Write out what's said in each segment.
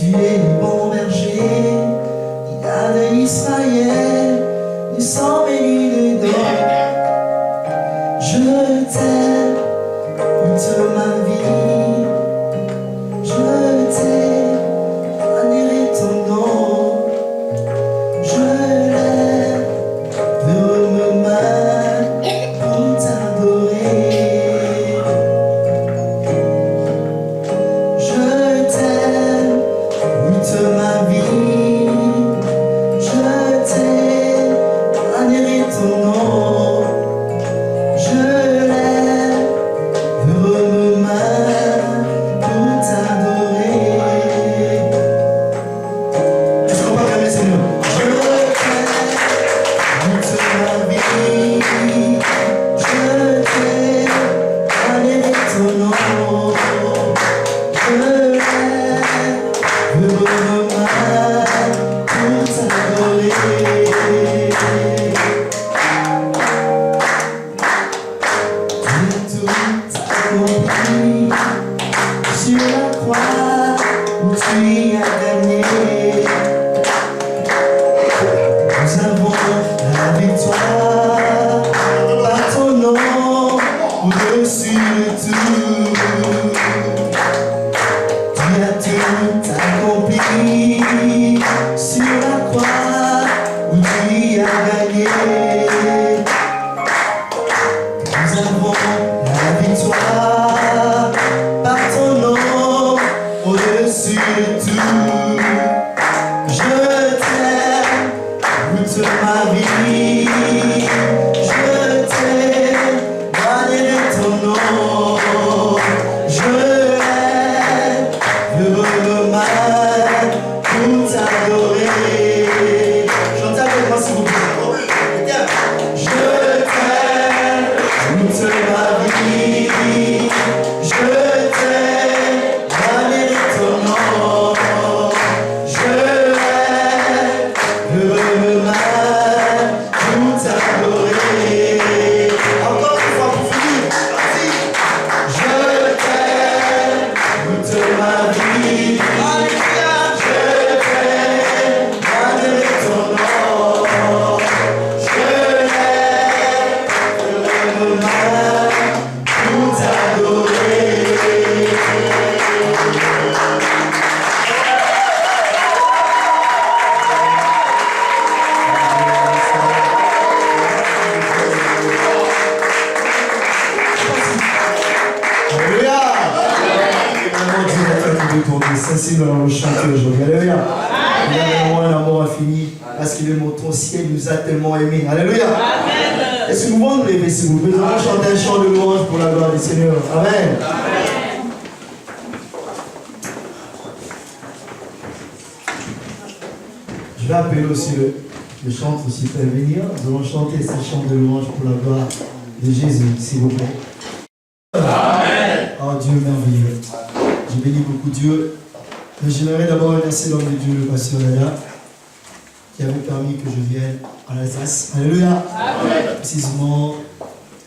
Tu es le bon berger qui garde Israël, nous sommes bénis dedans. Je t'aime toute ma vie, je t'aime, bénirai ton nom. Je lève vers mes mains pour t'adorer. Je t'aime toute ma vie, je t'aime, bénirai ton nom. Je lève vers mes mains pour t'adorer. Est-ce qu'on va calmer, Seigneur? Je t'aime toute ma vie, je t'aime, bénirai ton nom. Je lève vers mes mains pour t'adorer. Tout accompli sur la croix où tu as gagné. Nous avons la victoire par ton nom au-dessus de tout. Tu as tout accompli sur la croix où tu as gagné. Nous avons la victoire par ton nom au-dessus de tout. Je t'aime toute ma vie, je t'aime, bénirai ton nom. Je lève vers mes mains pour t'adorer. Chantez avec moi s'il vous plaît. Je t'aime toute ma vie, je t'aime, bénirai ton nom. Je lève vers mes mains pour t'adorer. Encore une fois pour finir. Je t'aime toute ma vie, je t'aime, bénirai ton nom. Je lève vers mes mains pour t'adorer. Alléluia! Vraiment, Dieu a fait tout retourner. Ça, c'est nous allons le chanter aujourd'hui. Alléluia! Il y a vraiment un amour infini parce que le mot ton ciel nous a tellement aimés. Alléluia! Est-ce que vous pouvez nous lever, s'il vous plaît? Nous allons chanter un chant de louange pour la gloire du Seigneur. Amen. Je vais appeler aussi le chantre aussi pour venir. Nous allons chanter ce chant de louange pour la gloire de Jésus, s'il vous plaît. Amen. Oh Dieu merveilleux. Je bénis beaucoup Dieu. Mais j'aimerais d'abord remercier l'homme de Dieu, le pasteur Lala, qui avait permis que je vienne en Alsace. Alléluia. Amen. Précisément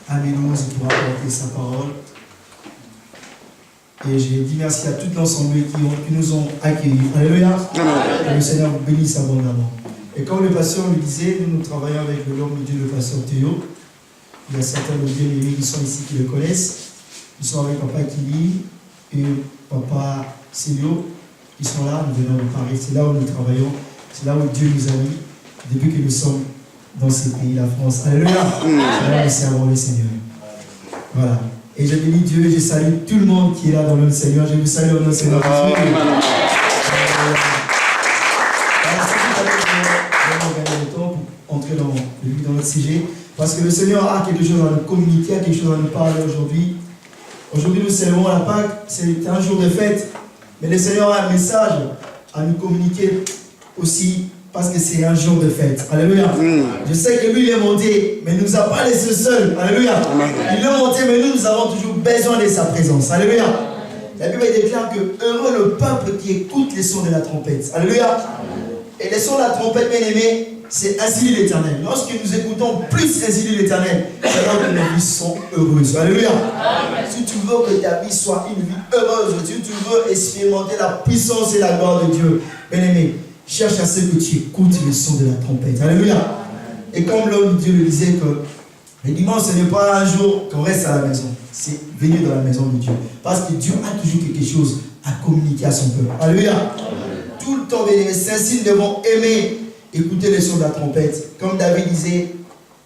à Mulhouse pour apporter sa parole. Et j'ai dit merci à tout l'ensemble qui nous ont accueillis. Alléluia. Amen. Et le Seigneur vous bénisse abondamment. Et comme le pasteur me disait, nous travaillons avec l'homme de Dieu, le pasteur Théo. Il y a certains de nos bien-aimés qui sont ici qui le connaissent. Nous sommes avec Papa Kili et Papa Célio. Ils sont là, nous venons de Paris. C'est là où nous travaillons. C'est là où Dieu nous a mis depuis que nous sommes dans ce pays, la France. Alléluia. Merci à vous, le Seigneur. Voilà. Et je bénis Dieu et je salue tout le monde qui est là dans le Seigneur. Je vous salue au nom du Seigneur. Entrer dans notre sujet parce que le Seigneur a quelque chose à nous communiquer, a quelque chose à nous parler aujourd'hui. Aujourd'hui, nous célébrons la Pâque, c'est un jour de fête, mais le Seigneur a un message à nous communiquer aussi parce que c'est un jour de fête. Alléluia. Je sais que lui, il est monté, mais il ne nous a pas laissé seuls. Alléluia. Il est monté, mais nous avons toujours besoin de sa présence. Alléluia. La Bible déclare que heureux le peuple qui écoute les sons de la trompette. Alléluia. Et les sons de la trompette, bien aimés, c'est ainsi dit l'Éternel. Lorsque nous écoutons plus ainsi dit l'Éternel, c'est là que nos vies sont heureuses. Alléluia. Si tu veux que ta vie soit une vie heureuse, si tu veux expérimenter la puissance et la gloire de Dieu, bien-aimé, cherche à ce que tu écoutes le son de la trompette. Alléluia. Et comme l'homme de Dieu le disait que le dimanche, ce n'est pas un jour qu'on reste à la maison. C'est venir dans la maison de Dieu. Parce que Dieu a toujours quelque chose à communiquer à son peuple. Alléluia. Tout le temps, bien-aimé, c'est ainsi nous devons aimer écouter les sons de la trompette. Comme David disait,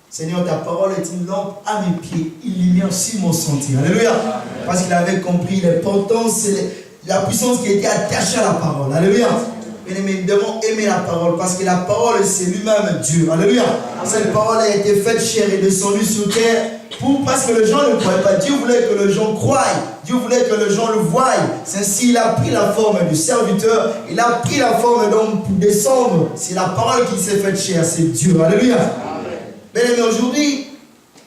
Seigneur, ta parole est une lampe à mes pieds, une lumière sur mon sentier. Alléluia. Parce qu'il avait compris l'importance et la puissance qui était attachée à la parole. Alléluia. Bien-aimés, nous devons aimer la parole parce que la parole, c'est lui-même Dieu. Alléluia. Cette parole a été faite chair et descendue sur terre parce que les gens ne croyaient pas. Dieu voulait que les gens croient. Dieu voulait que les gens le voient. C'est ainsi qu'il a pris la forme de serviteur. Il a pris la forme d'homme pour descendre. C'est la parole qui s'est faite chair. C'est Dieu. Alléluia. Bien-aimés, aujourd'hui,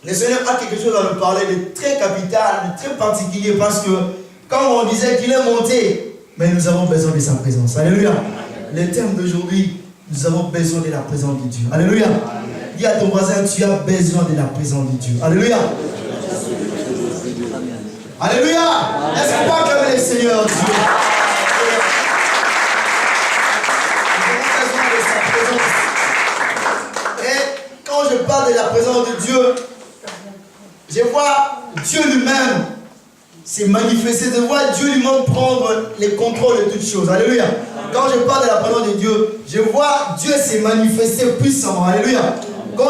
le Seigneur a quelque chose à nous parler de très capital, de très particulier parce que quand on disait qu'il est monté, mais nous avons besoin de sa présence. Alléluia. Le thème d'aujourd'hui, nous avons besoin de la présence de Dieu. Alléluia. Dis à ton voisin, tu as besoin de la présence de Dieu. Alléluia. Alléluia. Est-ce qu'on peut acclamer le Seigneur Dieu? Nous avons besoin de sa présence. Et quand je parle de la présence de Dieu, je vois Dieu lui-même s'est manifesté, je vois Dieu lui-même prendre les contrôles de toutes choses. Alléluia. Quand je parle de la présence de Dieu, je vois Dieu s'est manifesté puissamment. Alléluia. Quand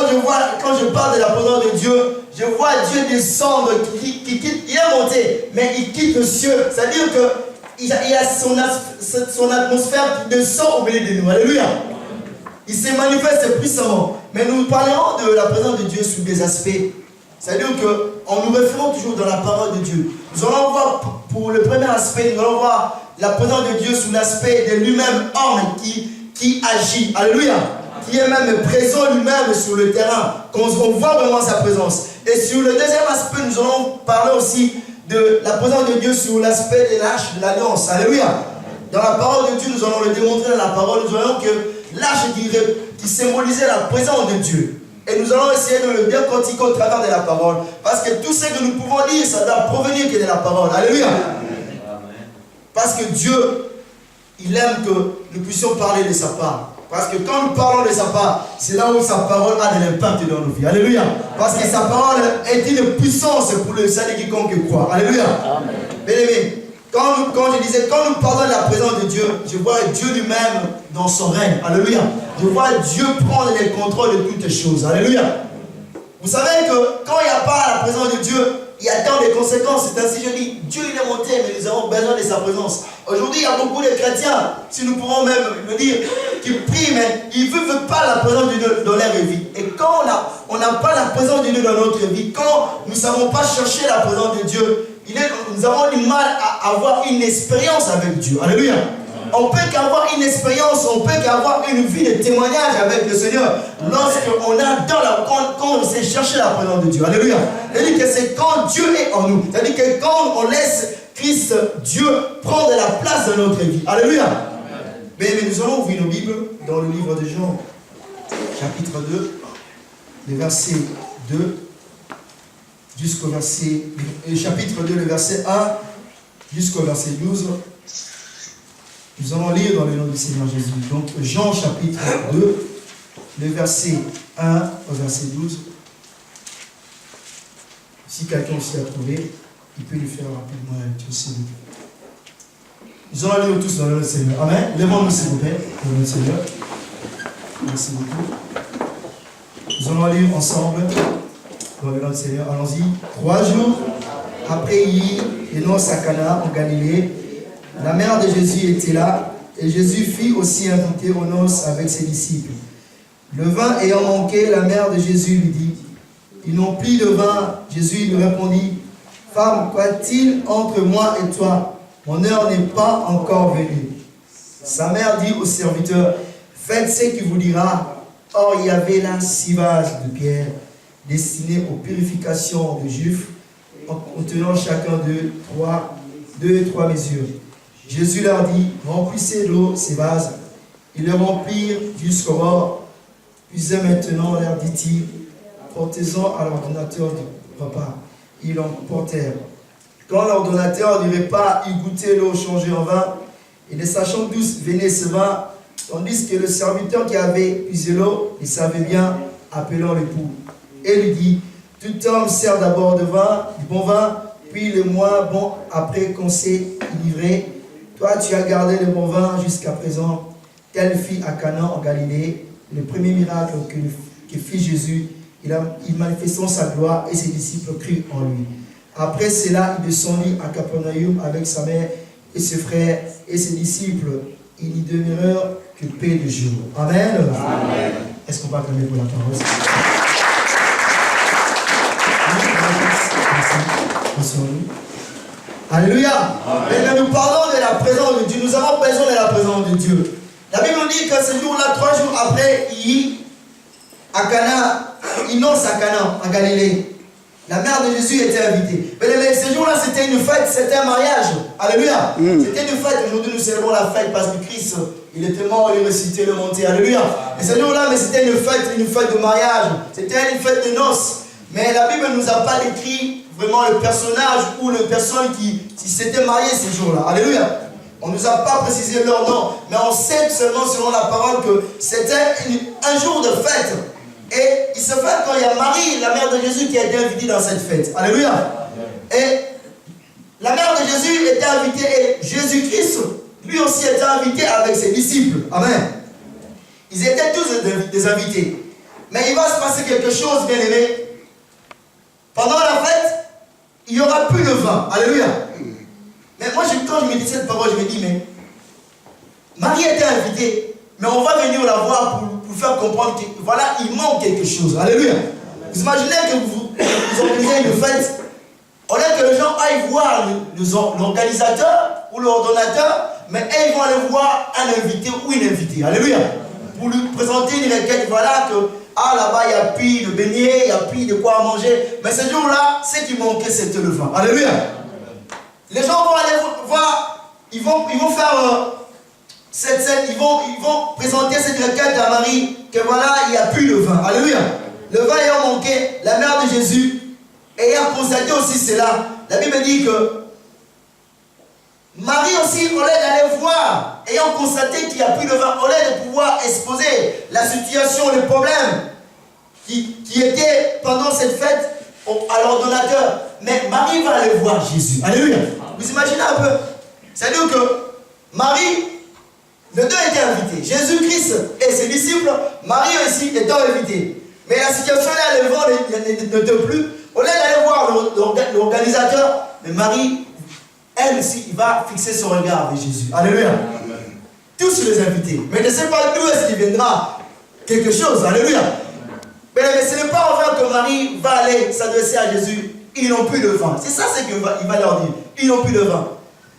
je parle de la présence de Dieu, je vois Dieu descendre, qui quitte, il est monté, mais il quitte le ciel. C'est-à-dire qu'il y a son atmosphère qui descend au milieu de nous. Alléluia. Il s'est manifesté puissamment. Mais nous parlerons de la présence de Dieu sous des aspects. C'est-à-dire qu'en nous référant toujours dans la parole de Dieu, nous allons voir, pour le premier aspect, nous allons voir la présence de Dieu sous l'aspect de lui-même homme qui agit. Alléluia. Qui est même présent lui-même sur le terrain. Qu'on voit vraiment sa présence. Et sur le deuxième aspect, nous allons parler aussi de la présence de Dieu sur l'aspect de l'arche de l'alliance. Alléluia. Dans la parole de Dieu, nous allons le démontrer dans la parole. Nous allons que l'arche qui symbolisait la présence de Dieu. Et nous allons essayer de le décortiquer au travers de la parole. Parce que tout ce que nous pouvons dire, ça doit provenir que de la parole. Alléluia. Parce que Dieu, il aime que nous puissions parler de sa part. Parce que quand nous parlons de sa part, c'est là où sa parole a de l'impact dans nos vies. Alléluia. Parce que sa parole est une puissance pour le salut quiconque croit. Alléluia. Bien aimé, quand nous parlons de la présence de Dieu, je vois Dieu lui-même dans son règne. Alléluia. Je vois Dieu prendre les contrôles de toutes choses. Alléluia. Vous savez que quand il n'y a pas la présence de Dieu, il y a tant de conséquences. C'est ainsi que je dis, Dieu il est monté, mais nous avons besoin de sa présence. Aujourd'hui, il y a beaucoup de chrétiens, si nous pouvons même le dire, qui prient, mais ils ne veulent pas la présence de Dieu dans leur vie. Et quand on n'a pas la présence de Dieu dans notre vie, quand nous ne savons pas chercher la présence de Dieu, nous avons du mal à avoir une expérience avec Dieu. Alléluia. On peut qu'avoir une expérience, on peut qu'avoir une vie de témoignage avec le Seigneur lorsqu'on a quand on sait chercher la présence de Dieu. Alléluia. C'est-à-dire que c'est quand Dieu est en nous. C'est-à-dire que quand on laisse Christ, Dieu, prendre la place dans notre vie. Alléluia. Mais nous allons ouvrir nos Bibles dans le livre de Jean, chapitre 2, le verset 2, jusqu'au verset, chapitre 2, le verset 1, jusqu'au verset 12. Nous allons lire dans le nom du Seigneur Jésus. Donc, Jean chapitre 2, le verset 1 au verset 12. Si quelqu'un s'y a trouvé, il peut le faire rapidement avec Dieu, s'il vous plaît. Nous allons lire tous dans le nom du Seigneur. Amen. Lèvons-nous, s'il vous plaît, dans le nom du Seigneur. Merci beaucoup. Nous allons lire ensemble dans le nom du Seigneur. Allons-y. 3 jours après, il est noces à Cana, en Galilée. La mère de Jésus était là, et Jésus fit aussi inviter aux noces avec ses disciples. Le vin ayant manqué, la mère de Jésus lui dit, « Ils n'ont plus de vin. » Jésus lui répondit, « Femme, qu'y-a-t-il entre moi et toi? Mon heure n'est pas encore venue. » Sa mère dit au serviteur, « Faites ce qu'il vous dira. » Or, il y avait là 6 vases de pierre destinés aux purifications des Juifs, contenant chacun d'eux 2 et 3 mesures. Jésus leur dit, remplissez d'eau ces vases. Ils le remplirent jusqu'au bord. Puisez maintenant, leur dit-il, portez-en à l'ordonnateur du repas. Ils l'emportèrent. Quand l'ordonnateur du repas eut goûté l'eau changée en vin, et ne sachant d'où venait ce vin, tandis que le serviteur qui avait puisé l'eau, il savait bien, appelant l'époux, et lui dit, tout homme sert d'abord du bon vin, puis le moins bon après qu'on s'est livré. Toi, tu as gardé le bon vin jusqu'à présent. Tel fit à Cana en Galilée, le premier miracle que fit Jésus. Il manifestant sa gloire et ses disciples crurent en lui. Après cela, il descendit à Capernaum avec sa mère et ses frères et ses disciples. Il n'y demeurèrent que peu de jours. Amen. Amen. Est-ce qu'on va acclamer pour la parole? Merci. Alléluia. Et nous parlons de la présence de Dieu. Nous avons besoin de la présence de Dieu. La Bible nous dit que ce jour-là, 3 jours après, à Cana, il nonce à Cana, en Galilée. La mère de Jésus était invitée. Mais ce jour-là, c'était une fête, c'était un mariage. Alléluia. C'était une fête. Aujourd'hui, nous célébrons la fête parce que Christ, il était mort, il ressuscité, le monté. Alléluia. Mais ce jour-là, c'était une fête de mariage. C'était une fête de noces. Mais la Bible ne nous a pas décrit vraiment le personnage ou les personnes qui s'étaient mariées ce jour-là. Alléluia. On ne nous a pas précisé leur nom. Mais on sait seulement selon la parole que c'était un jour de fête. Et il se fait quand il y a Marie, la mère de Jésus, qui a été invitée dans cette fête. Alléluia. Et la mère de Jésus était invitée et Jésus-Christ, lui aussi, était invité avec ses disciples. Amen. Ils étaient tous des invités. Mais il va se passer quelque chose, bien aimé. Pendant la fête, il n'y aura plus de vin. Alléluia. Mais moi, quand je me dis cette parole, je me dis, mais Marie était invitée, mais on va venir la voir pour faire comprendre que, voilà, il manque quelque chose. Alléluia. Vous imaginez que vous organisez une fête, au lieu que les gens aillent voir l'organisateur ou l'ordonnateur, mais ils vont aller voir un invité ou une invitée. Alléluia. Pour lui présenter une requête, voilà que, là-bas, il n'y a plus de beignets, il n'y a plus de quoi manger. Mais ce jour-là, ce qui manquait, c'était le vin. Alléluia. Les gens vont aller voir, ils vont faire ils vont présenter cette requête à Marie, que voilà, il n'y a plus de vin. Alléluia. Le vin ayant manqué, la mère de Jésus, ayant constaté aussi cela, la Bible dit que Marie aussi, au lieu d'aller voir, ayant constaté qu'il n'y a plus de vin, au lieu de pouvoir exposer la situation, les problèmes qui étaient pendant cette fête à l'ordonnateur, mais Marie va aller voir Jésus. Alléluia. Vous imaginez un peu? C'est-à-dire que Marie, les deux étaient invités. Jésus-Christ et ses disciples, Marie aussi étant invitée. Mais la situation là, le vent n'était plus. Au lieu d'aller voir l'organisateur, mais Marie, elle aussi, il va fixer son regard avec Jésus. Alléluia. Tous les invités. Mais ne sais pas d'où est-ce qu'il viendra quelque chose. Alléluia. Mais ce n'est pas en vain que Marie va aller s'adresser à Jésus. Ils n'ont plus de vin. C'est ça ce qu'il va leur dire. Ils n'ont plus de vin.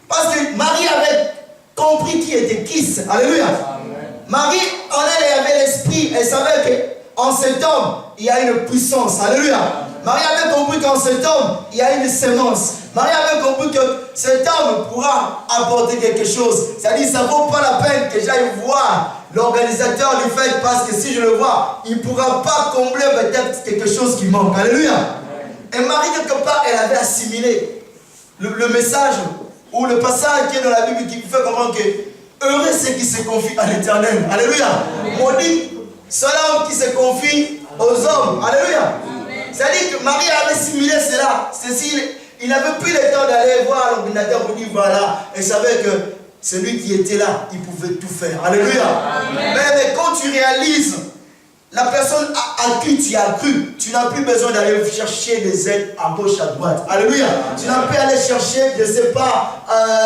Parce que Marie avait compris qui était qui. Alléluia. Amen. Marie, en elle avait l'esprit. Elle savait qu'en cet homme, il y a une puissance. Alléluia. Amen. Marie avait compris qu'en cet homme, il y a une sémence. Marie avait compris que cet homme pourra apporter quelque chose. C'est-à-dire, ça ne vaut pas la peine que j'aille voir l'organisateur du fait, parce que si je le vois, il ne pourra pas combler peut-être quelque chose qui manque. Alléluia. Et Marie, quelque part, elle avait assimilé le message ou le passage qui est dans la Bible qui fait comprendre que heureux ceux qui se confient à l'Éternel. Alléluia. Maudit celui qui se confie aux hommes. Alléluia. C'est-à-dire que Marie avait assimilé cela. Il n'avait plus le temps d'aller voir l'ordinateur pour dire voilà. Elle savait que celui qui était là, il pouvait tout faire. Alléluia. Mais quand tu réalises la personne à qui tu as cru, tu n'as plus besoin d'aller chercher des aides à gauche, à droite. Alléluia. Tu n'as plus à aller chercher, je ne sais pas,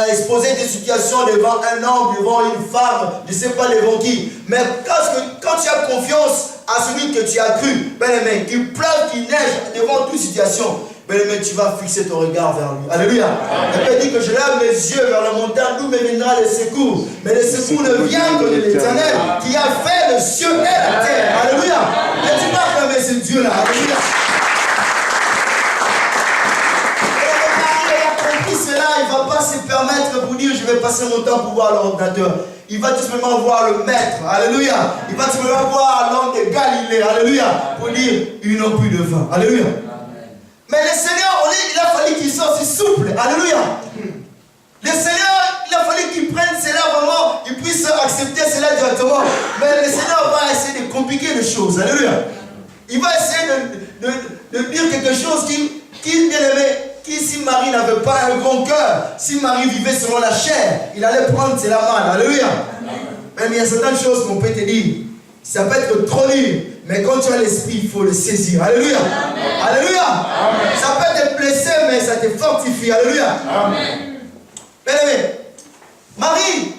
exposer des situations devant un homme, devant une femme, je ne sais pas devant qui. Mais quand tu as confiance à celui que tu as cru, ben aimé, qu'il pleuve, qu'il neige, devant toute situation, ben aimé, tu vas fixer ton regard vers lui. Alléluia. La Bible dit que je lève mes yeux vers la montagne, d'où me viendra le secours. Mais le secours ne vient que de l'Éternel, qui a fait le ciel et la terre. Alléluia. Et tu vas acclamer ce Dieu-là. Alléluia. Et Marie a compris cela, il ne va pas pas se permettre pour dire, je vais passer mon temps pour voir l'ordinateur. Il va tout simplement voir le maître. Alléluia. Il va tout simplement voir l'homme de Galilée. Alléluia. Pour dire, ils n'ont plus de vin. Alléluia. Mais le Seigneur, il a fallu qu'il soit aussi souple. Alléluia. Le Seigneur, il a fallu qu'il prenne cela vraiment, qu'il puisse accepter cela directement. Mais le Seigneur va essayer de compliquer les choses. Alléluia. Il va essayer de dire quelque chose qui bien aimé, qui si Marie n'avait pas un grand cœur, si Marie vivait selon la chair, il allait prendre cela mal. Alléluia. Même il y a certaines choses qu'on peut te dire. Ça peut être trop dur, mais quand tu as l'esprit, il faut le saisir. Alléluia. Amen. Alléluia. Amen. Ça peut te blesser, mais ça te fortifie. Alléluia. Amen. Bien-aimé, Marie,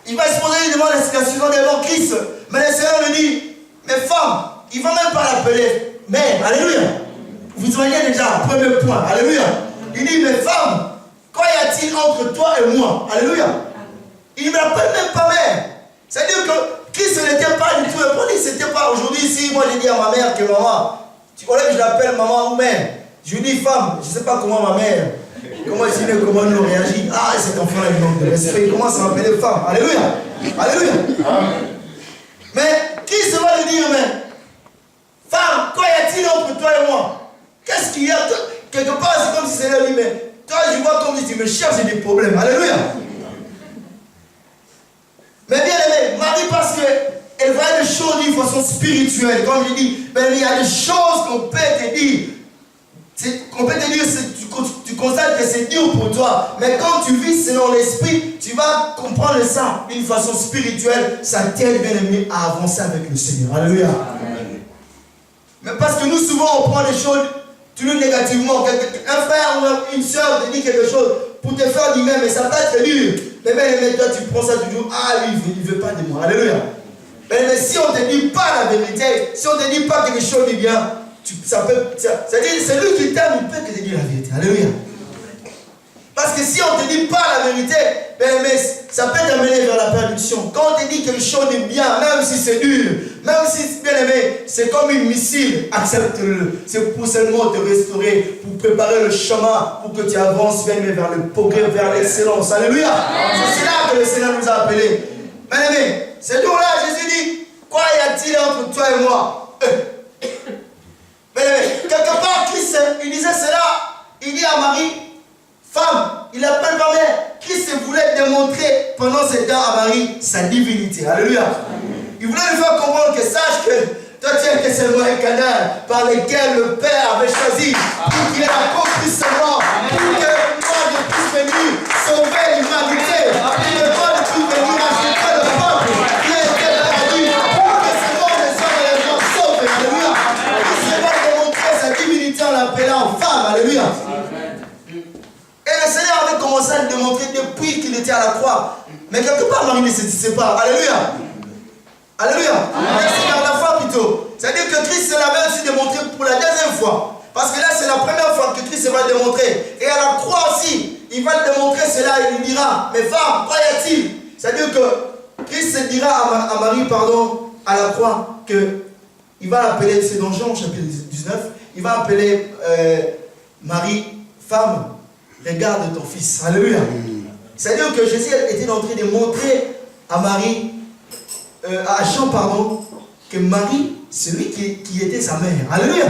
il va exposer devant la situation devant Christ. Mais le Seigneur lui dit, mais femme, il ne va même pas l'appeler mère. Alléluia. Vous voyez déjà, premier point. Alléluia. Il dit, mais femme, qu'y a-t-il entre toi et moi? Alléluia. Il ne m'appelle même pas mère. C'est-à-dire que Christ n'était pas du tout répondu. C'était pas aujourd'hui, si moi j'ai dit à ma mère que maman, au lieu que je l'appelle maman ou mère, je lui dis femme, je ne sais pas comment ma mère. Comment nous réagit? Ah, cet enfant-là, il manque de respect. Il commence à m'appeler femme. Alléluia. Alléluia. Mais qui se va lui dire, mais femme, quoi y a-t-il entre toi et moi? Qu'est-ce qu'il y a? Quelque part, c'est comme si c'est lui, mais toi, je vois comme si tu me cherches des problèmes. Alléluia. Mais bien aimé, Marie, parce qu'elle voit des choses d'une façon spirituelle. Comme je dis, mais il y a des choses qu'on peut te dire. On peut te dire, tu constates que c'est dur pour toi, mais quand tu vis selon l'esprit, tu vas comprendre ça d'une façon spirituelle. Ça t'aide, bien aimé, à avancer avec le Seigneur. Alléluia. Amen. Mais parce que nous, souvent, on prend des choses toujours négativement. Un frère ou une soeur te dit quelque chose pour te faire du même, mais ça peut être dur. Mais toi, tu prends ça toujours. Ah, lui, il ne veut pas de moi. Alléluia. Mais si on ne te dit pas la vérité, si on ne te dit pas quelque chose de bien, c'est lui qui t'aime, il peut te dire la vérité. Alléluia. Parce que si on ne te dit pas la vérité, mais ça peut t'amener vers la perdition. Quand on te dit quelque chose de bien, même si c'est dur, même si, bien aimé, c'est comme une missile, accepte-le. C'est pour seulement te restaurer, pour préparer le chemin, pour que tu avances, bien aimé, vers le progrès, vers l'excellence. Alléluia. C'est cela que le Seigneur nous a appelés. Bien aimé, ce jour-là, Jésus dit, quoi y a-t-il entre toi et moi? Mais quelque part, Christ, il disait cela, il dit à Marie, femme, il appelle ma mère. Christ voulait démontrer pendant ce temps à Marie sa divinité. Alléluia. Il voulait lui faire comprendre que sache que toi tu es seulement un canal par lequel le Père avait choisi pour qu'il ait accompli seulement, pour que moi je puisse venir sauver l'humanité, pour que moi je puisse venir acheter le peuple qui a été perdu, pour que ce monde soit réellement sauvé. Alléluia. Christ va démontrer sa divinité en l'appelant femme. Alléluia. Et le Seigneur avait commencé à le démontrer depuis qu'il était à la croix. Mais quelque part, Marie ne se disait pas. Alléluia. Alléluia. Merci vers la foi plutôt. C'est-à-dire que Christ l'avait aussi démontré pour la deuxième fois. Parce que là, c'est la première fois que Christ va le démontrer. Et à la croix aussi, il va le démontrer cela. Il lui dira, mais femme, quoi y a-t-il? C'est-à-dire que Christ dira à Marie, pardon, à la croix, qu'il va l'appeler, c'est dans Jean chapitre 19, il va appeler Marie, femme, regarde ton fils. Alléluia. C'est-à-dire que Jésus était en train de montrer à Marie, à Jean, pardon, que Marie, c'est lui qui était sa mère. Alléluia.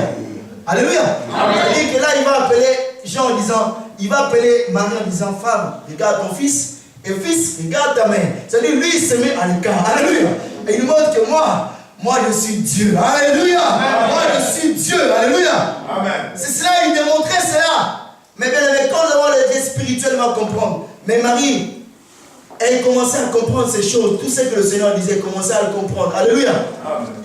Alléluia. C'est-à-dire que là, il va appeler Jean en disant, il va appeler Marie en disant, femme, regarde ton fils, et fils, regarde ta mère. C'est-à-dire, lui, il se met à l'écart. Alléluia. Et il montre que moi, je suis Dieu. Alléluia. Amen. Moi, je suis Dieu. Alléluia. Amen. C'est cela, il démontrait cela. Mais bien, quand nous avons les yeux spirituels, on va comprendre. Mais Marie, elle commençait à comprendre ces choses. Tout ce que le Seigneur disait, commençait à le comprendre. Alléluia.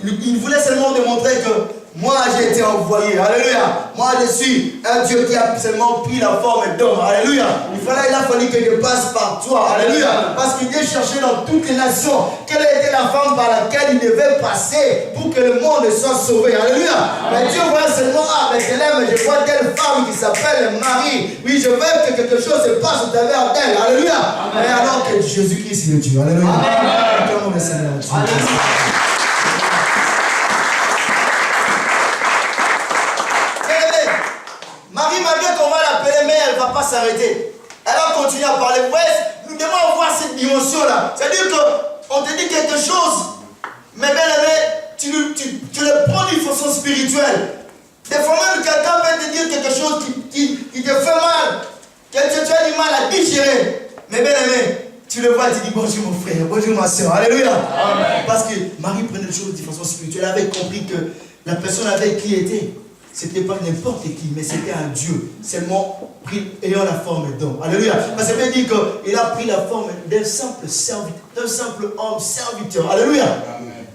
Il voulait seulement démontrer que moi, j'ai été envoyé. Alléluia. Moi, je suis un Dieu qui a seulement pris la forme d'homme. Alléluia. Il a fallu que je passe par toi. Alléluia. Parce qu'il est cherché dans toutes les nations quelle était la femme par laquelle il devait passer pour que le monde soit sauvé. Alléluia. Mais Dieu voit seulement, Bethléem, je vois telle femme qui s'appelle Marie. Oui, je veux que quelque chose se passe au travers d'elle. Alléluia. Mais alors que Jésus-Christ est Dieu. Alléluia. Amen. Le Seigneur. Marie, malgré qu'on va l'appeler mère, elle ne va pas s'arrêter. Elle va continuer à on te dit quelque chose, mais bien aimé, tu le prends d'une façon spirituelle. Des fois même quelqu'un peut te dire quelque chose qui te fait mal, que tu as du mal à digérer. Mais bien aimé, tu le vois et tu dis bonjour mon frère, bonjour ma soeur. Alléluia. Amen. Parce que Marie prenait les choses de façon spirituelle. Elle avait compris que la personne avec qui elle était, c'était pas n'importe qui, mais c'était un Dieu, seulement ayant la forme d'homme. Alléluia. Parce que ça veut dire qu'il a pris la forme d'un simple serviteur, d'un simple homme serviteur. Alléluia. Amen.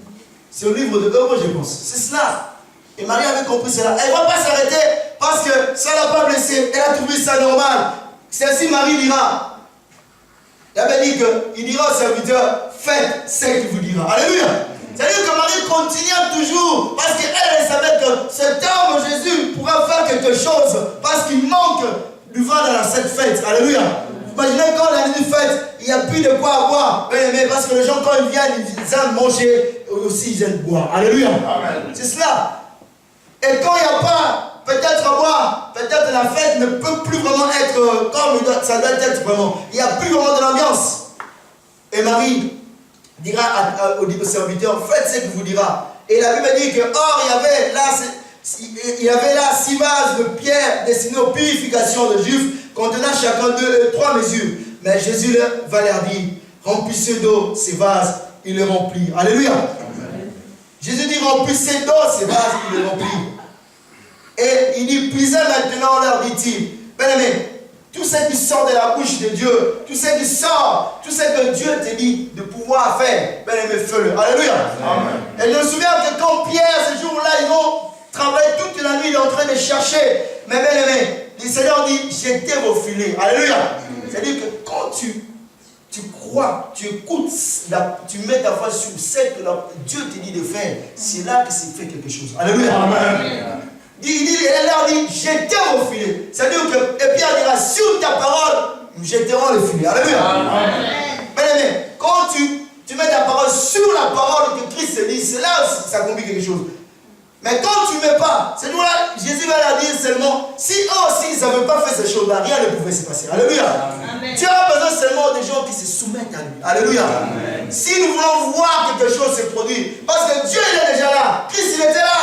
C'est au livre de Hébreux, je pense. C'est cela. Et Marie avait compris cela. Elle ne va pas s'arrêter parce que ça ne l'a pas blessée. Elle a trouvé ça normal. C'est ainsi Marie dira. Il avait dit qu'il dira au serviteur, faites ce qu'il vous dira. Alléluia. C'est-à-dire que Marie continue toujours parce qu'elle savait que cet homme Jésus pourra faire quelque chose parce qu'il manque du vin dans cette fête. Alléluia. Imaginez quand on a une fête, il n'y a plus de quoi à boire. Mais parce que les gens, quand ils viennent, ils aiment manger, aussi ils aiment boire. Alléluia. C'est cela. Et quand il n'y a pas peut-être à boire, peut-être la fête ne peut plus vraiment être comme ça doit être vraiment. Il n'y a plus vraiment de l'ambiance. Et Marie dira au serviteur, faites ce qu'il vous dira. Et la Bible dit que, or, il y avait là 6 vases de pierre destinés aux purifications de Juifs, contenant chacun 2 et 3 mesures. Mais Jésus va leur dire, remplissez d'eau ces vases, il les remplit. Alléluia. Amen. Jésus dit, remplissez d'eau ces vases, il les remplit. Et il dit, puisez maintenant, leur dit-il. Bien aimé, tout ce qui sort de la bouche de Dieu, tout ce qui sort, tout ce que Dieu te dit de pouvoir faire, bien aimé, fais-le. Alléluia. Amen. Et je me souviens que quand Pierre, ce jour-là, ils vont travailler toute la nuit, il est en train de chercher. Mais bien aimé, le Seigneur dit, jetez vos filets. Alléluia. C'est-à-dire que quand tu crois, tu écoutes, tu mets ta foi sur ce que Dieu te dit de faire, c'est là que c'est fait quelque chose. Alléluia. Amen. Elle leur dit, jetez vos filets. C'est-à-dire que, et Pierre dira, sur ta parole, nous jetterons les filets. Alléluia. Bien aimé, quand tu mets ta parole sur la parole que Christ te dit, c'est là que ça complique quelque chose. Mais quand tu ne mets pas, c'est nous là, Jésus va leur dire seulement, si eux aussi ils n'avaient pas fait ces choses-là, rien ne pouvait se passer. Alléluia. Amen. Dieu a besoin seulement des gens qui se soumettent à lui. Alléluia. Amen. Si nous voulons voir quelque chose se produire, parce que Dieu il est déjà là, Christ il était là,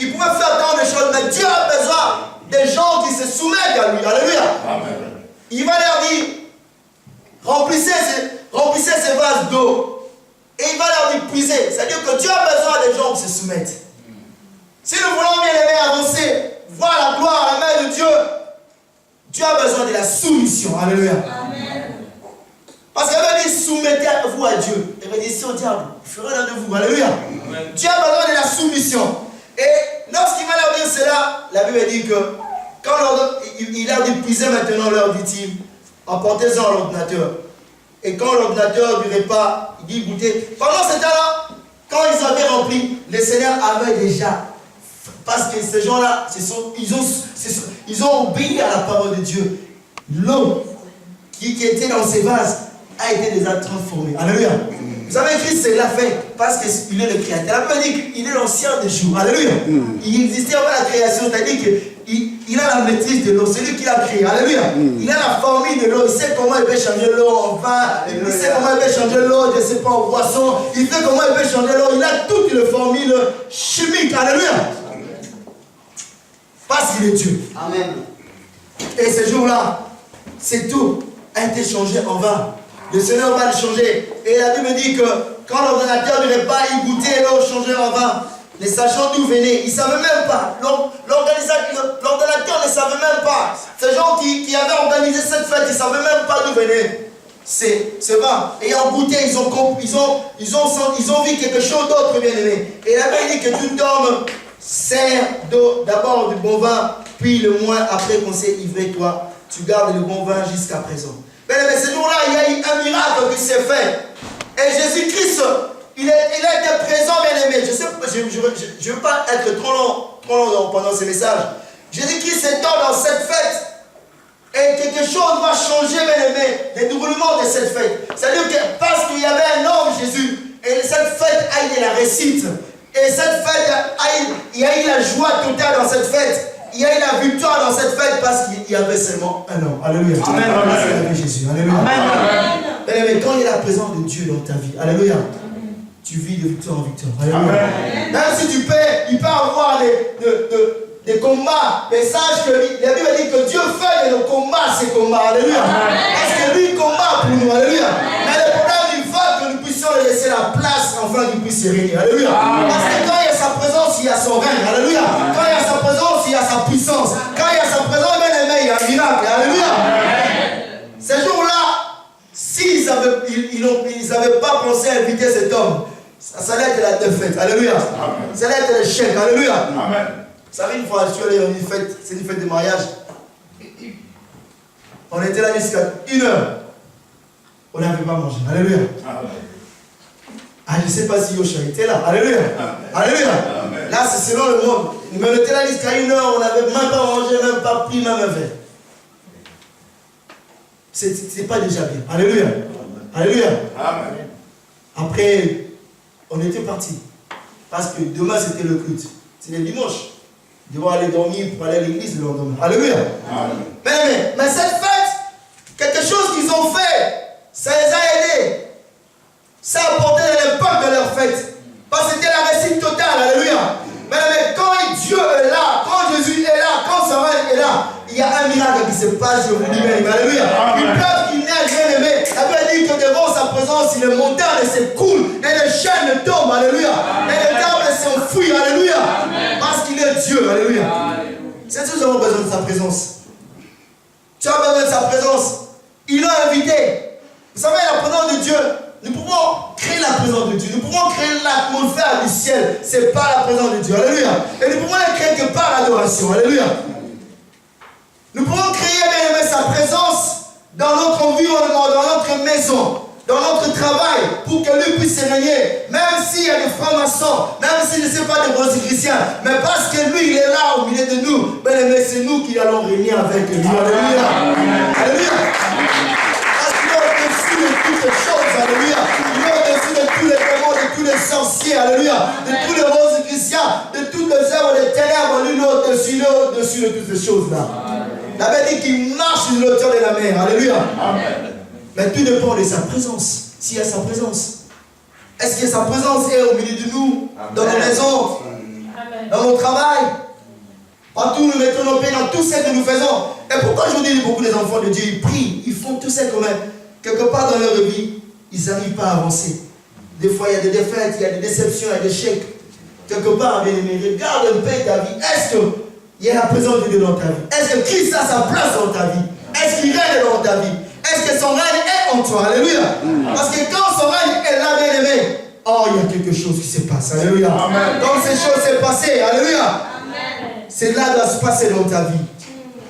il pouvait faire tant de choses, mais Dieu a besoin des gens qui se soumettent à lui. Alléluia. Amen. Il va leur dire, remplissez ces vases d'eau. Et il va leur dire puiser. C'est-à-dire que Dieu a besoin des gens qui se soumettent. Si nous voulons bien aimer avancer, voir la gloire, la main de Dieu, Dieu a besoin de la soumission. Alléluia. Amen. Parce qu'elle va dire soumettez-vous à Dieu. Elle va dire c'est au diable, il fera l'un de vous. Alléluia. Amen. Dieu a besoin de la soumission. Et lorsqu'il va leur dire cela, la Bible dit que quand il leur dit puisez maintenant, leur dit-il, apportez-en à l'ordinateur. Et quand l'ordinateur du repas, il dit goûter. Pendant ce temps-là, quand ils avaient rempli, le Seigneur avait déjà. Parce que ces gens-là, ils ont obéi à la parole de Dieu. L'eau qui était dans ces vases a été déjà transformée. Alléluia. Vous savez, Christ l'a fait parce qu'il est le créateur. La Bible dit qu'il est l'ancien des jours. Alléluia. Il existait avant la création, c'est-à-dire qu'il a la maîtrise de l'eau. C'est lui qui l'a créé. Alléluia. Il a la formule de l'eau. Il sait comment il peut changer l'eau en vin. Il sait comment il peut changer l'eau, je ne sais pas, en boisson. Il sait comment il peut changer l'eau. Il a toute une formule chimique. Alléluia. Parce qu'il est Dieu. Amen. Et ce jour-là, c'est tout a été changé en vin. Le Seigneur va le changer. Et la Bible dit que quand l'ordinateur du repas, il goûtait l'eau changée en vin, les sachants d'où venait, ils ne savaient même pas. L'ordinateur ne savait même pas. Ces gens qui avaient organisé cette fête, ils ne savaient même pas d'où venait. C'est vin. Et en goûté, ils ont vu quelque chose d'autre, bien aimé. Et la Bible dit que tout homme sert d'abord du bon vin, puis le mois après qu'on s'est ivré, toi, tu gardes le bon vin jusqu'à présent. Mais ce jour-là, il y a eu un miracle qui s'est fait. Et Jésus-Christ, il a été présent, bien aimé. Je ne veux pas être trop long pendant ce message. Jésus-Christ étant dans cette fête. Et quelque chose va changer, bien aimé, le déroulement de cette fête. C'est-à-dire que parce qu'il y avait un homme, Jésus, et cette fête a eu la réussite. Et cette fête, il y a eu la joie totale dans cette fête. Il y a eu la victoire dans cette fête parce qu'il y avait seulement un homme. Alléluia. Amen. Amen. Jésus. Alléluia. Amen. Mais quand il y a la présence de Dieu dans ta vie, alléluia, tu vis de victoire en victoire. Alléluia. Même si il peut avoir des combats, mais sache que la Bible dit que Dieu fait de nos combats ses combats. Alléluia. Parce que lui, il combat pour nous. Alléluia. Mais le problème, il faut que nous puissions lui laisser la place afin qu'il puisse régner. Alléluia. Parce que quand il y a sa présence, il y a son règne. Alléluia. Quand il y a sa présence, il y a sa puissance. Quand il y a sa présence, bien aimé, il y a un miracle. Alléluia. Ces jours-là, s'ils n'avaient pas pensé à inviter cet homme, ça allait être la défaite. Alléluia. Ça allait être l'échec. Alléluia. Amen. Vous savez, une fois, je suis allé à une fête, c'est une fête de mariage. On était là jusqu'à 1h. On n'avait pas mangé. Alléluia. Ah, je ne sais pas si Yoshua était là. Alléluia. Alléluia. Là, c'est selon le monde. Mais on était là jusqu'à 1h, on n'avait même pas mangé, même pas pris, même un verre. C'est pas déjà bien. Alléluia. Alléluia. Après, on était parti. Parce que demain, c'était le culte. C'est le dimanche. Ils devaient aller dormir pour aller à l'église le lendemain. Alléluia. Mais cette fête, quelque chose qu'ils ont fait, ça les a aidés. Ça a apporté de l'impact de leur fête. Parce que c'était la réussite totale. Alléluia. Mais quand Dieu est là, quand Jésus est là, quand sa main est là, il y a un miracle qui se passe, je vous dis même. Alléluia. Une pleuve qui neige, bien aimé. La Bible dit que devant sa présence, les montagnes s'écoulent et les chaînes tombent. Alléluia. Et les tables s'enfuient. Alléluia. Parce qu'il est Dieu. Alléluia. C'est tout, nous avons besoin de sa présence. Tu as besoin de sa présence. Il l'a invité. Vous savez, la présence de Dieu, nous pouvons créer la présence de Dieu. Nous pouvons créer l'atmosphère du ciel. C'est pas la présence de Dieu. Alléluia. Et nous pouvons la créer que par l'adoration. Alléluia. Nous pouvons créer, bien aimé, sa présence dans notre environnement, dans notre maison, dans notre travail, pour que lui puisse régner. Même s'il y a des francs-maçons, même s'il ne sait pas des rosicruciens, mais parce que lui, il est là au milieu de nous, bien aimé, c'est nous qui allons régner avec lui. Alléluia. Alléluia. Parce qu'il est au-dessus de toutes les choses. Alléluia. Il est au-dessus de tous les démons, de tous les sorciers. Alléluia. De tous les rosicruciens, de toutes les œuvres des ténèbres. Lui, au-dessus de toutes ces choses-là. La Bible dit qu'il marche sur l'auteur de la mer. Alléluia. Amen. Mais tout dépend de sa présence. S'il y a sa présence. Est-ce que sa présence est au milieu de nous? Amen. Dans nos maisons? Amen. Dans nos travail? Partout nous mettons nos pieds dans tout ce que nous faisons. Et pourquoi aujourd'hui beaucoup des enfants de Dieu, ils prient, ils font tout ça quand même. Quelque part dans leur vie, ils n'arrivent pas à avancer. Des fois, il y a des défaites, il y a des déceptions, il y a des échecs. Quelque part, bien aimé, regarde un peu ta vie. Est-ce que il y a la présence de Dieu dans ta vie? Est-ce que Christ a sa place dans ta vie? Est-ce qu'il règne dans ta vie? Est-ce que son règne est en toi? Alléluia. Parce que quand son règne est là, bien aimé, oh, il y a quelque chose qui se passe. Alléluia. Amen. Quand ces choses s'est passées, alléluia. C'est là doit se passer dans ta vie.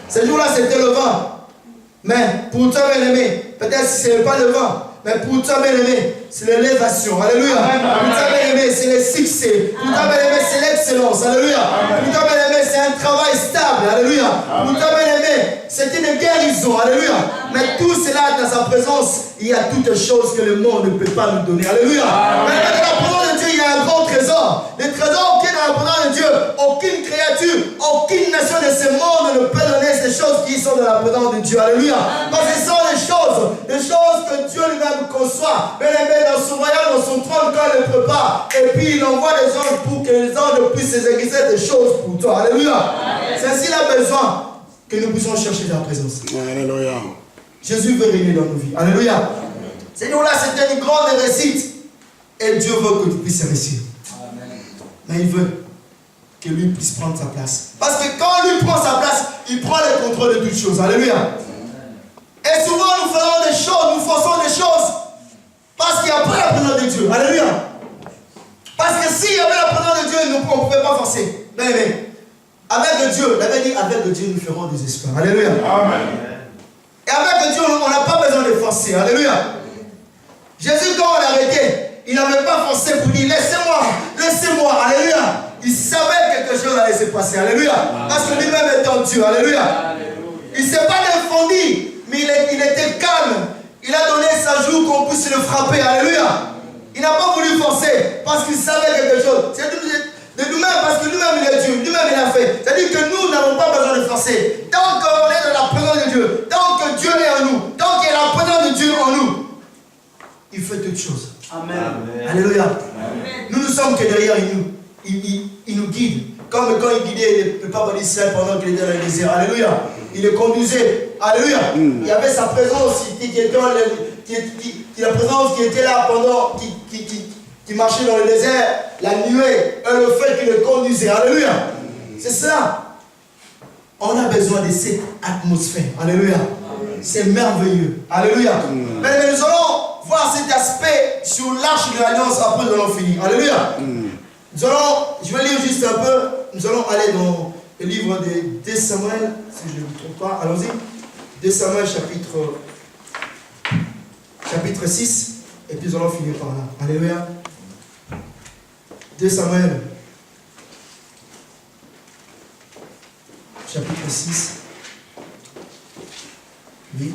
Ce jour-là, c'était le vent. Mais pour toi, bien aimé, peut-être si ce n'est pas le vent, mais pour toi, bien aimé, c'est l'élévation. Alléluia. Pour toi, bien aimé, c'est le succès. Pour toi, bien aimé, c'est l'excellence. Alléluia. Pour toi, bien aimé, c'est un travail stable. Alléluia. Pour toi, bien aimé, c'est une guérison. Alléluia. Mais tout cela, dans sa présence, il y a toutes les choses que le monde ne peut pas nous donner. Alléluia. Mais dans la présence de Dieu, il y a un grand trésor. Le trésor qui est dans la présence de Dieu, aucune créature, aucune nation de ce monde ne peut donner ces choses qui sont dans la présence de Dieu. Alléluia. Parce que ce sont les choses que Dieu lui-même conçoit. Mais les met dans son royaume, dans son trône, quand il le prépare. Et puis il envoie des anges pour que les anges puissent exécuter des choses pour toi. Alléluia. C'est ainsi qu'il a besoin que nous puissions chercher ta présence. Alléluia. Jésus veut régner dans nos vies. Alléluia. Seigneur, là, c'était une grande réussite. Et Dieu veut que tu puisses réussir. Mais il veut que lui puisse prendre sa place. Parce que quand lui prend sa place, il prend le contrôle de toutes choses. Alléluia. Et souvent, nous faisons des choses, nous forçons des choses. Parce qu'il n'y a pas la présence de Dieu. Alléluia. Parce que s'il y avait la présence de Dieu, on ne pouvait pas forcer. Mais avec Dieu, la Bible dit, avec Dieu, nous ferons des espoirs. Alléluia. Amen. Et avec Dieu, on n'a pas besoin de forcer. Alléluia. Jésus, quand on l'a arrêté, il n'avait pas forcé pour dire, laissez-moi, laissez-moi. Alléluia. Il savait que quelque chose allait se passer. Alléluia. Parce que lui-même étant Dieu. Alléluia. Il ne s'est pas défendu, mais il était calme. Il a donné sa joue qu'on puisse le frapper. Alléluia. Il n'a pas voulu forcer parce qu'il savait quelque chose. C'est de nous-mêmes, parce que lui-même il est Dieu. Lui-même il a fait. C'est-à-dire que nous n'avons pas besoin de forcer. Tant qu'on est dans la présence de Dieu, tant que Dieu est en nous, tant qu'il y a la présence de Dieu en nous, il fait toutes choses. Amen. Alléluia. Amen. Nous ne sommes que derrière, il nous guide. Comme quand il guidait le peuple d'Israël pendant qu'il était dans le désert. Alléluia. Il le conduisait. Alléluia. Il y avait sa présence la présence qui était là pendant qui marchait dans le désert, la nuée, et le fait qu'il le conduisait. Alléluia. C'est ça. On a besoin de cette atmosphère. Alléluia. C'est merveilleux. Alléluia. Mais nous allons voir cet aspect sur l'arche de l'alliance après nous allons finir. Alléluia. Nous allons, je vais lire juste un peu. Nous allons aller dans le livre de 2 Samuel, si je ne me trompe pas. Allons-y. 2 Samuel chapitre 6. Et puis nous allons finir par là. Alléluia. 2 Samuel chapitre 6. Oui.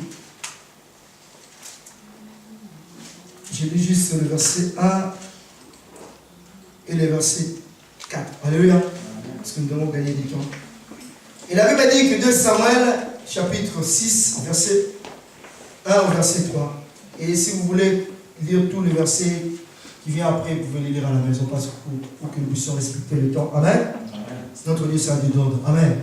J'ai lu juste le verset 1 et le verset 4. Alléluia. Parce que nous devons gagner du temps. Et la Bible dit que 2 Samuel, chapitre 6, verset 1 au verset 3. Et si vous voulez lire tous les versets qui viennent après, vous pouvez les lire à la maison parce que pour que nous puissions respecter le temps. Amen. Notre Dieu, c'est un Dieu d'ordre. Amen.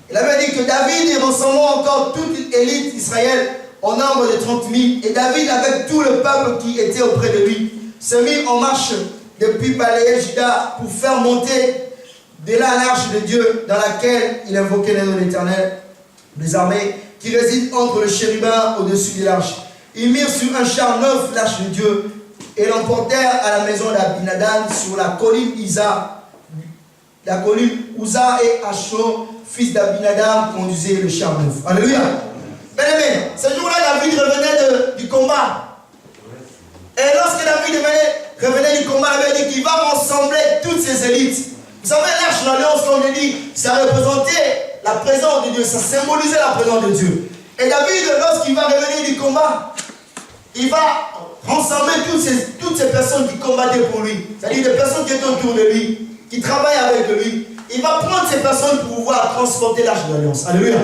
Il avait dit que David, ressemblant encore toute l'élite d'Israël, en nombre de 30 000, et David, avec tout le peuple qui était auprès de lui, se mit en marche depuis Balaïe Juda pour faire monter de là l'arche de Dieu dans laquelle il invoquait le nom de l'Éternel des armées, qui réside entre le chérubin au-dessus de l'arche. Ils mirent sur un char neuf l'arche de Dieu et l'emportèrent à la maison d'Abinadab sur la colline Isa. La colline Uza et Achor, fils d'Abinadab, conduisaient le char neuf. Alléluia. Bien-aimé, ce jour-là, David revenait du combat. Et lorsque David revenait du combat, il avait dit qu'il va rassembler toutes ses élites. Vous savez, l'arche de l'alliance, comme je dis, ça représentait la présence de Dieu, ça symbolisait la présence de Dieu. Et David, lorsqu'il va revenir du combat, il va rassembler toutes ces personnes qui combattaient pour lui. C'est-à-dire des personnes qui étaient autour de lui, qui travaillent avec lui. Il va prendre ces personnes pour pouvoir transporter l'arche de l'alliance. Alléluia.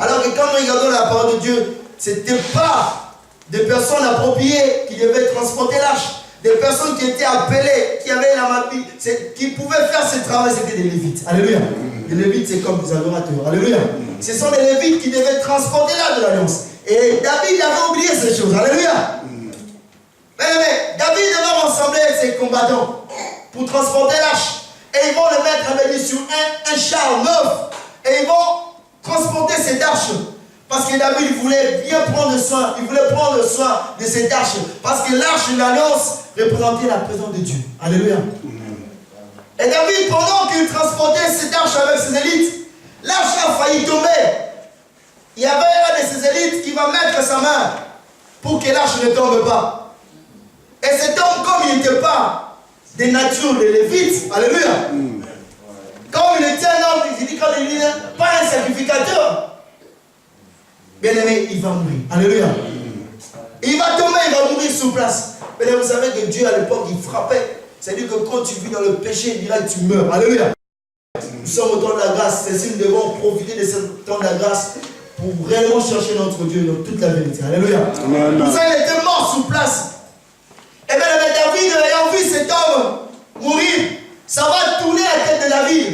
Alors que quand nous regardons la parole de Dieu, ce n'était pas des personnes appropriées qui devaient transporter l'arche. Des personnes qui étaient appelées, qui avaient la magie, qui pouvaient faire ce travail, c'était des Lévites. Alléluia. Les Lévites, c'est comme des adorateurs. Alléluia. Ce sont les Lévites qui devaient transporter l'arche de l'alliance. Et David avait oublié ces choses. Alléluia. Mais David devait rassembler ses combattants pour transporter l'arche. Et ils vont le mettre sur un char neuf. Et ils vont transporter cette arche. Parce que David voulait bien prendre soin. Il voulait prendre soin de cette arche. Parce que l'arche de l'alliance représentait la présence de Dieu. Alléluia. Et David, pendant qu'il transportait cette arche avec ses élites, l'arche a failli tomber. Il y avait un de ses élites qui va mettre sa main pour que l'arche ne tombe pas. Et cet homme, comme il n'était pas de nature de Lévite, alléluia. Comme il était un homme, il dit quand il dit pas un sacrificateur, bien aimé, il va mourir. Alléluia. Il va tomber, il va mourir sur place. Mais vous savez que Dieu à l'époque, il frappait. C'est-à-dire que quand tu vis dans le péché, il dira que tu meurs. Alléluia. Nous sommes au temps de la grâce. C'est si nous devons profiter de ce temps de la grâce pour réellement chercher notre Dieu dans toute la vérité. Alléluia. Vous savez, il était mort sur place. Et bien, David, ayant vu cet homme mourir, ça va tourner la tête de David.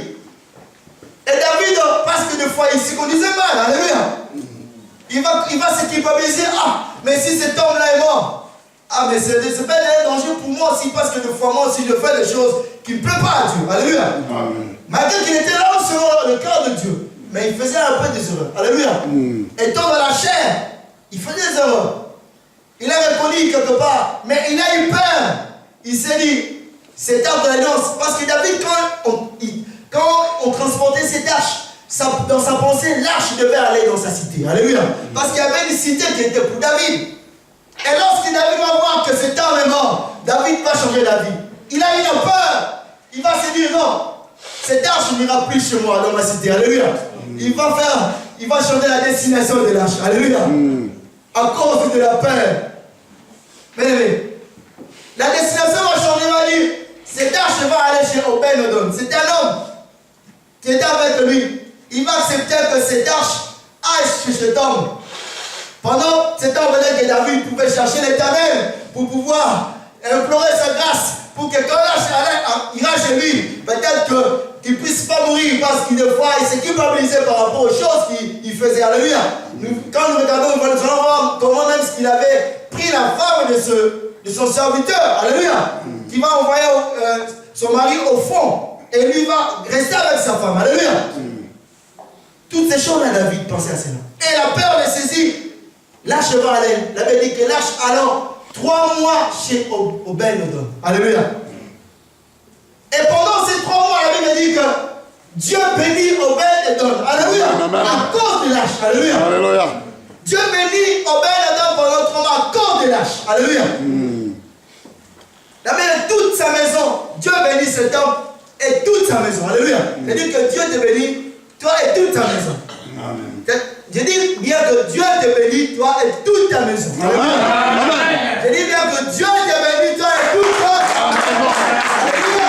Et David, parce que des fois, il se conduisait mal. Alléluia. Il va se culpabiliser. Ah, mais si cet homme-là est mort, ah, mais c'est pas un danger pour moi aussi, parce que des fois, moi aussi, je fais des choses qui ne plaisent pas à Dieu. Alléluia. Malgré qu'il était là selon le cœur de Dieu, mais il faisait un peu des erreurs. Alléluia. Étant dans la chair, il faisait des erreurs. Il a reconnu quelque part, mais il a eu peur. Il s'est dit, cette arche de l'alliance, parce que David, quand on transportait cette arche, dans sa pensée, l'arche devait aller dans sa cité. Alléluia. Parce qu'il y avait une cité qui était pour David. Et lorsque David va voir que cet homme est mort, David va changer la vie. Il a eu la peur. Il va se dire, non, cette arche n'ira plus chez moi dans ma cité. Alléluia. Il va changer la destination de l'arche. Alléluia. À cause de la peur. Mais la destination va changer, va dire, cette arche va aller chez Obed-Edom. C'est un homme qui était avec lui. Il va accepter que cette arche aille chez cet homme. Pendant cet homme venait que David pouvait chercher l'Éternel pour pouvoir implorer sa grâce, pour que quand l'âge ira chez lui, peut-être qu'il ne puisse pas mourir, parce qu'il des fois, il s'est culpabilisé par rapport aux choses qu'il faisait. Alléluia. Quand nous regardons, nous allons voir comment même qu'il avait pris la femme de son serviteur. Alléluia. Qui va envoyer son mari au fond. Et lui va rester avec sa femme. Alléluia. Toutes ces choses-là, David pensait à cela. Et la peur le saisit. L'arche va aller. La Bible dit que l'arche alors 3 mois chez Obed-Edom. Alléluia. Et pendant ces 3 mois, la Bible dit que Dieu bénit Obed-Edom. Alléluia. À cause de l'arche. Alléluia. Alléluia. Dieu bénit Obed-Edom pendant 3 mois à cause de l'arche. Alléluia. La Bible dit toute sa maison. Dieu bénit cet homme et toute sa maison. Alléluia. C'est-à-dire que Dieu te bénit, toi et toute ta maison. Amen. Je dis bien que Dieu te bénit, toi et toute ta maison. Amen. Je dis bien que Dieu te bénit, toi et toute ta maison. Alléluia.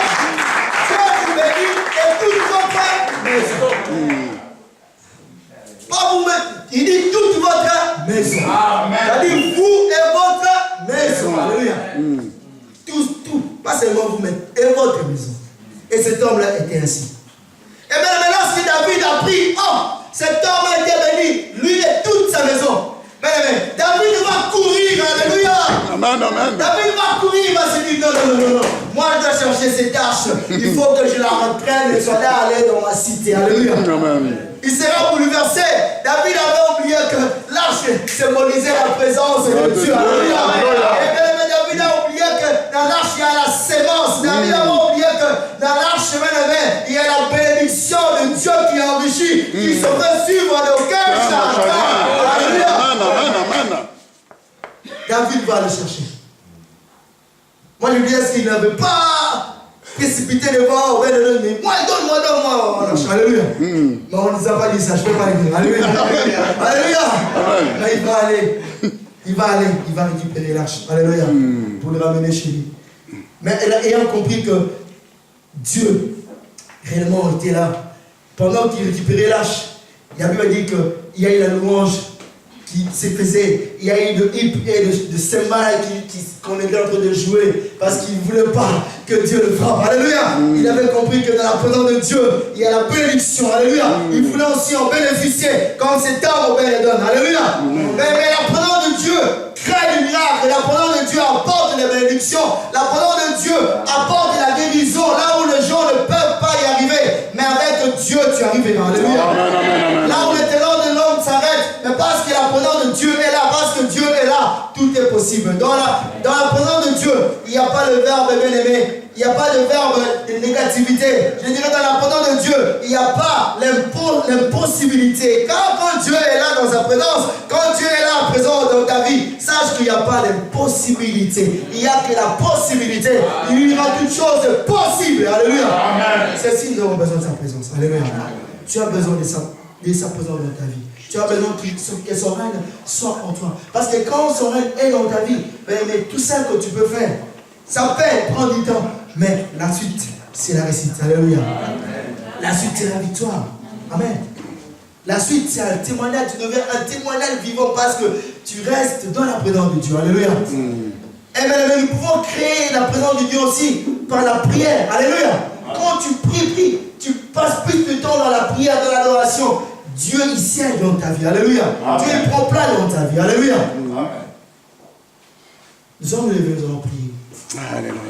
Dieu te bénit et toute votre maison. Pas vous-même. Il dit toute votre maison. Il dit vous et votre maison. Alléluia. Tout. Pas seulement vous-même. Et votre maison. Et cet homme-là était ainsi. Et bien maintenant, si David a pris, cet homme a été béni, lui et toute sa maison. Mais David va courir, alléluia. Amen. David va courir, il va se dire non. Moi je dois chercher cette arche. Il faut que je la reprenne et je dois aller dans ma cité. Alléluia. Amen. Il sera bouleversé. David avait oublié que l'arche symbolisait la présence de Dieu. Alléluia. Et bien David a oublié que dans l'arche il y a la sémence. David a oublié que dans l'arche, il y a la bénédiction de Dieu qui enrichit, qui se fait suivre de aucun changement. Alléluia. David va le chercher. Moi je dis, est-ce qu'il n'avait pas précipité devant Obed-Edom, mais moi donne-moi. Alléluia. Mais on ne nous a pas dit ça, je ne peux pas le dire. Alléluia. Mais il va récupérer l'arche. Alléluia. Pour le ramener chez lui. Mais ayant compris que Dieu réellement était là, pendant qu'il récupérait l'arche, la Bible dit qu'il y a eu la louange qui se faisait, il y a eu de hip et de cymbales qu'on était en train de jouer parce qu'il ne voulait pas que Dieu le frappe. Alléluia. Il avait compris que dans la présence de Dieu, il y a la bénédiction. Alléluia. Il voulait aussi en bénéficier comme cet homme au Obed-Edom. Alléluia. Mais la présence de Dieu crée du miracle. La présence de Dieu apporte les bénédictions. La présence de Dieu apporte la guérison là où les gens ne peuvent pas y arriver. Mais avec Dieu, tu arriveras. Alléluia. Là où les talents de l'homme s'arrêtent, mais parce que la présence de Dieu est là, parce que Dieu est là, tout est possible. Dans la présence de Dieu, il n'y a pas le verbe bien-aimé. Il n'y a pas de verbe de négativité. Je dirais dans la présence de Dieu, il n'y a pas l'impossibilité. Quand Dieu est là dans sa présence, quand Dieu est là présent dans ta vie, sache qu'il n'y a pas d'impossibilité. Il n'y a que la possibilité. Il y aura toute chose possible. Alléluia. C'est si nous avons besoin de sa présence. Alléluia. Tu as besoin de sa présence dans ta vie. Tu as besoin que son règne soit en toi. Parce que quand son règne est dans ta vie, mais tout ça que tu peux faire, ça peut prendre du temps. Mais la suite, c'est la réussite. Alléluia. La suite, c'est la victoire. Amen. La suite, c'est un témoignage. Tu deviens un témoignage vivant parce que tu restes dans la présence de Dieu. Alléluia. Et bien, nous pouvons créer la présence de Dieu aussi par la prière. Alléluia. Quand tu pries, tu passes plus de temps dans la prière, dans l'adoration. Dieu, il siège dans ta vie. Alléluia. Dieu, il prend place dans ta vie. Alléluia. Nous allons nous lever, nous allons prier. Alléluia.